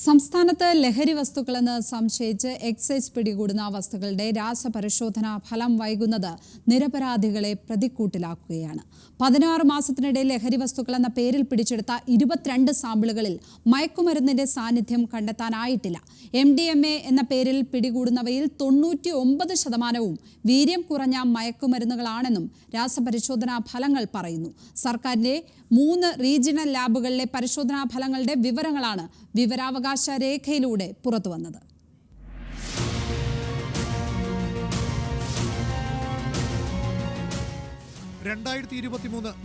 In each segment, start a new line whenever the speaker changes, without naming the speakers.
സംസ്ഥാനത്ത് ലഹരി വസ്തുക്കളെന്ന് സംശയിച്ച് എക്സൈസ് പിടികൂടുന്ന വസ്തുക്കളുടെ രാസപരിശോധനാ ഫലം വൈകുന്നത് നിരപരാധികളെ പ്രതിക്കൂട്ടിലാക്കുകയാണ്. 16 മാസത്തിനിടെ ലഹരി വസ്തുക്കളെന്ന പേരിൽ പിടിച്ചെടുത്ത 22 സാമ്പിളുകളിൽ മയക്കുമരുന്നിന്റെ സാന്നിധ്യം കണ്ടെത്താനായിട്ടില്ല. MDMA എന്ന പേരിൽ പിടികൂടുന്നവയിൽ 99% വീര്യം കുറഞ്ഞ മയക്കുമരുന്നുകളാണെന്നും രാസപരിശോധനാ ഫലങ്ങൾ പറയുന്നു. സർക്കാരിന്റെ 3 റീജിയണൽ ലാബുകളിലെ പരിശോധനാ ഫലങ്ങളുടെ വിവരങ്ങളാണ് വിവരാവകാശ രേഖയിലൂടെ പുറത്തുവന്നത്.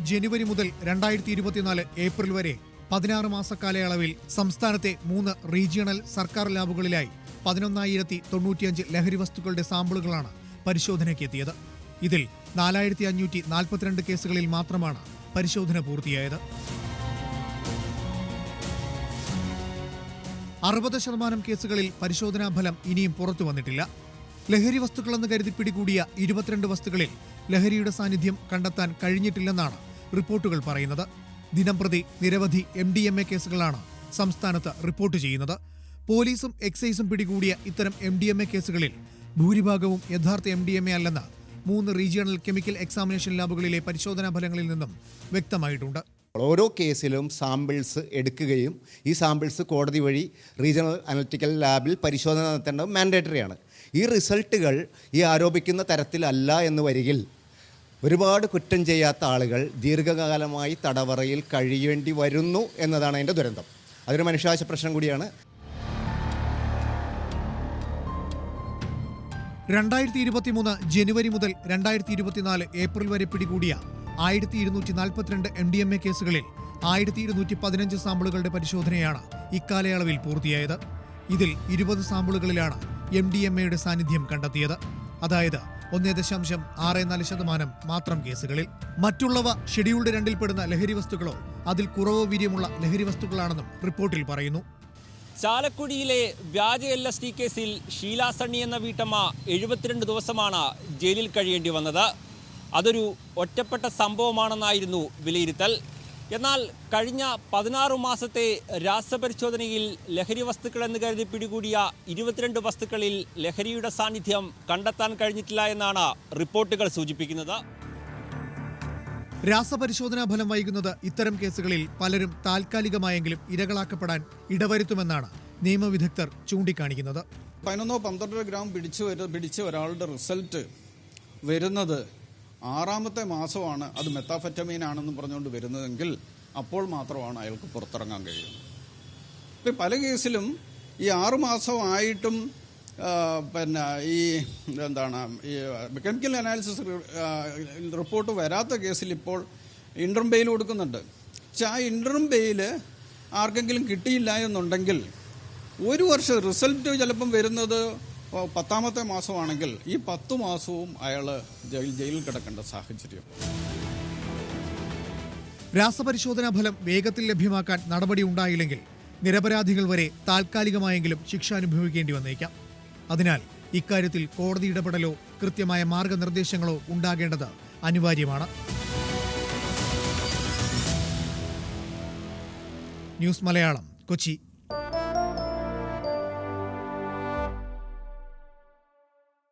ജനുവരി മുതൽ 2024 ഏപ്രിൽ വരെ 16 മാസ കാലയളവിൽ സംസ്ഥാനത്തെ 3 റീജിയണൽ സർക്കാർ ലാബുകളിലായി 11,095 ലഹരി വസ്തുക്കളുടെ സാമ്പിളുകളാണ് പരിശോധനയ്ക്കെത്തിയത്. ഇതിൽ 4,542 കേസുകളിൽ മാത്രമാണ് പരിശോധന പൂർത്തിയായത്. 60% കേസുകളിൽ പരിശോധനാ ഫലം ഇനിയും പുറത്തു വന്നിട്ടില്ല. ലഹരി വസ്തുക്കളെന്ന് കരുതി പിടികൂടിയ 22 വസ്തുക്കളിൽ ലഹരിയുടെ സാന്നിധ്യം കണ്ടെത്താൻ കഴിഞ്ഞിട്ടില്ലെന്നാണ് റിപ്പോർട്ടുകൾ പറയുന്നത്. ദിനംപ്രതി നിരവധി MDMA കേസുകളാണ് സംസ്ഥാനത്ത് റിപ്പോർട്ട് ചെയ്യുന്നത്. പോലീസും എക്സൈസും പിടികൂടിയ ഇത്തരം MDMA കേസുകളിൽ ഭൂരിഭാഗവും യഥാർത്ഥ MDMA അല്ലെന്ന് 3 റീജിയണൽ കെമിക്കൽ എക്സാമിനേഷൻ ലാബുകളിലെ പരിശോധനാ ഫലങ്ങളിൽ നിന്നും വ്യക്തമായിട്ടുണ്ട്.
ഓരോ കേസിലും സാമ്പിൾസ് എടുക്കുകയും ഈ സാമ്പിൾസ് കോടതി വഴി റീജിയണൽ അനലിറ്റിക്കൽ ലാബിൽ പരിശോധന നടത്തേണ്ടത് മാൻഡേറ്ററിയാണ്. ഈ റിസൾട്ടുകൾ ഈ ആരോപിക്കുന്ന തരത്തിലല്ല എന്ന് വരികിൽ ഒരുപാട് കുറ്റം ചെയ്യാത്ത ആളുകൾ ദീർഘകാലമായി തടവറയിൽ കഴിയേണ്ടി വരുന്നു എന്നതാണ് അതിൻ്റെ ദുരന്തം. അതൊരു മനുഷ്യാവകാശ പ്രശ്നം കൂടിയാണ്.
2023 ജനുവരി മുതൽ 2024 ഏപ്രിൽ വരെ പിടികൂടിയ 1242 MDMA കേസുകളിൽ 1215 സാമ്പിളുകളുടെ പരിശോധനയാണ് ഇക്കാലയളവിൽ പൂർത്തിയായത്. ഇതിൽ 20 സാമ്പിളുകളിലാണ് MDMAയുടെ സാന്നിധ്യം കണ്ടെത്തിയത്. അതായത് 1.64% മാത്രം കേസുകളിൽ. മറ്റുള്ളവ ഷെഡ്യൂൾഡ് 2-ൽ പെടുന്ന ലഹരി വസ്തുക്കളോ അതിൽ കുറവോ വീര്യമുള്ള ലഹരി വസ്തുക്കളാണെന്നും റിപ്പോർട്ടിൽ പറയുന്നു.
ചാലക്കുടിയിലെ വ്യാജ LSD കേസിൽ ഷീല സണ്ണി എന്ന വീട്ടമ്മ 72 ദിവസമാണ് ജയിലിൽ കഴിയേണ്ടി വന്നത്. അതൊരു ഒറ്റപ്പെട്ട സംഭവമാണെന്നായിരുന്നു വിലയിരുത്തൽ. എന്നാൽ കഴിഞ്ഞ 16 മാസത്തെ രാസപരിശോധനയിൽ ലഹരി വസ്തുക്കളെന്ന് കരുതി പിടികൂടിയ 22 വസ്തുക്കളിൽ ലഹരിയുടെ സാന്നിധ്യം കണ്ടെത്താൻ കഴിഞ്ഞിട്ടില്ല എന്നാണ് റിപ്പോർട്ടുകൾ സൂചിപ്പിക്കുന്നത്.
രാസപരിശോധനാ ഫലം വൈകുന്നത് ഇത്തരം കേസുകളിൽ പലരും താൽക്കാലികമായെങ്കിലും ഇരകളാക്കപ്പെടാൻ ഇടവരുത്തുമെന്നാണ് നിയമവിദഗ്ധർ ചൂണ്ടിക്കാണിക്കുന്നത്.
11-12 ഗ്രാം പിടിച്ച ഒരാളുടെ റിസൾട്ട് വരുന്നത് 6-ാമത്തെ മാസമാണ്. അത് മെത്താഫെറ്റമീൻ ആണെന്ന് പറഞ്ഞുകൊണ്ട് വരുന്നതെങ്കിൽ അപ്പോൾ മാത്രമാണ് അയാൾക്ക് പുറത്തിറങ്ങാൻ കഴിയുന്നത്. ഇപ്പം പല കേസിലും ഈ 6 മാസമായിട്ടും ഈ കെമിക്കൽ അനാലിസിസ് റിപ്പോർട്ട് വരാത്ത കേസിൽ ഇപ്പോൾ ഇൻട്രം ബെയിൽ കൊടുക്കുന്നുണ്ട്. പക്ഷെ ആ ഇൻട്രം ബെയിൽ ആർക്കെങ്കിലും കിട്ടിയില്ല എന്നുണ്ടെങ്കിൽ 1 വർഷം റിസൾട്ട് ചിലപ്പം വരുന്നത് 10-ാമത്തെ മാസമാണെങ്കിൽ ഈ 10 മാസവും അയാൾ ജയിലിൽ കിടക്കേണ്ട സാഹചര്യം.
രാസപരിശോധനാ ഫലം വേഗത്തിൽ ലഭ്യമാക്കാൻ നടപടി ഉണ്ടായില്ലെങ്കിൽ നിരപരാധികൾ വരെ താൽക്കാലികമായെങ്കിലും ശിക്ഷ അനുഭവിക്കേണ്ടി വന്നേക്കാം. അതിനാൽ ഇക്കാര്യത്തിൽ കോടതി ഇടപെടലോ കൃത്യമായ മാർഗനിർദ്ദേശങ്ങളോ ഉണ്ടാകേണ്ടത് അനിവാര്യമാണ്. ന്യൂസ് മലയാളം, കൊച്ചി.